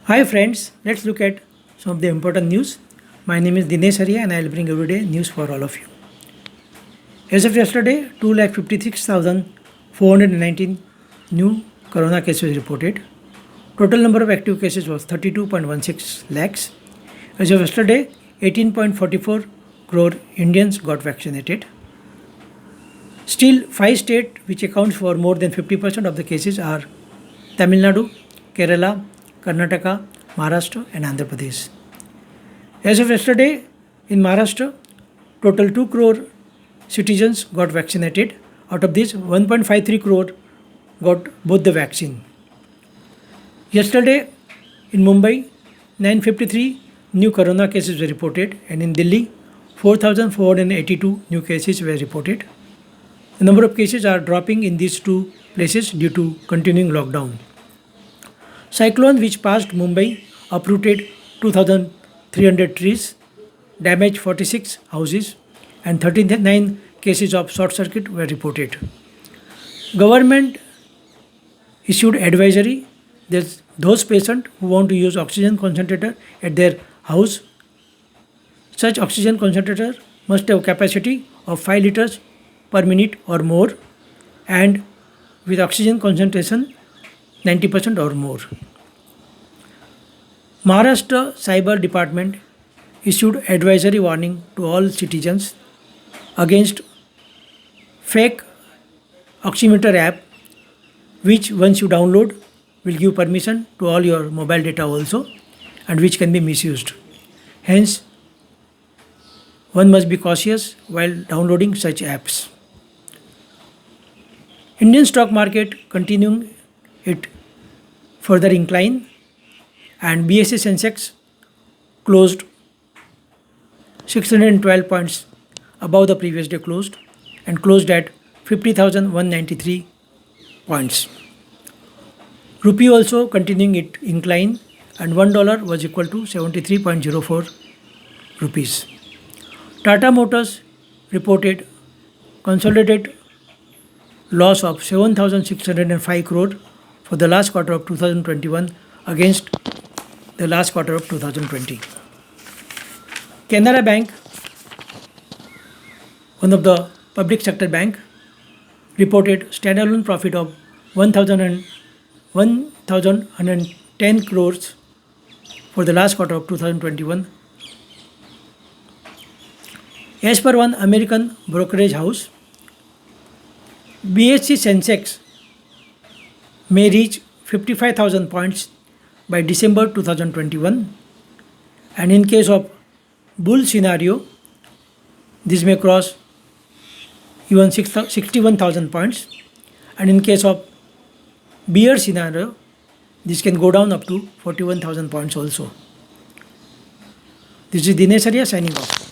Hi friends, let's look at some of the important news. My name is Dinesh Arya and I will bring everyday news for all of you. As of yesterday, 2,56,419 new corona cases reported. Total number of active cases was 32.16 lakhs. As of yesterday, 18.44 crore Indians got vaccinated. Still, 5 states which accounts for more than 50% of the cases are Tamil Nadu, Kerala, Karnataka, Maharashtra and Andhra Pradesh. As of yesterday, in Maharashtra, total 2 crore citizens got vaccinated. Out of this, 1.53 crore got both the vaccine. Yesterday, in Mumbai, 953 new corona cases were reported, and in Delhi, 4,482 new cases were reported. The number of cases are dropping in these two places due to continuing lockdown. Cyclone which passed Mumbai uprooted 2,300 trees, damaged 46 houses, and 39 cases of short circuit were reported. Government issued advisory that those patients who want to use oxygen concentrator at their house, such oxygen concentrator must have capacity of 5 liters per minute or more, and with oxygen concentration 90% or more. Maharashtra Cyber Department issued advisory warning to all citizens against fake oximeter app, which once you download will give permission to all your mobile data also, and which can be misused. Hence, one must be cautious while downloading such apps. Indian stock market continuing it further incline, and BSE Sensex closed 612 points above the previous day closed and closed at 50,193 points. Rupee also continuing it incline, and $1 was equal to 73.04 rupees. Tata Motors reported consolidated loss of 7,605 crore for the last quarter of 2021 against the last quarter of 2020. Canara Bank, one of the public sector bank, reported standalone profit of 1,110 crores for the last quarter of 2021. As per one American brokerage house, BSE Sensex may reach 55,000 points by December 2021, and in case of bull scenario, this may cross even 61,000 points, and in case of bear scenario, this can go down up to 41,000 points also. This is Dinesh Arya signing off.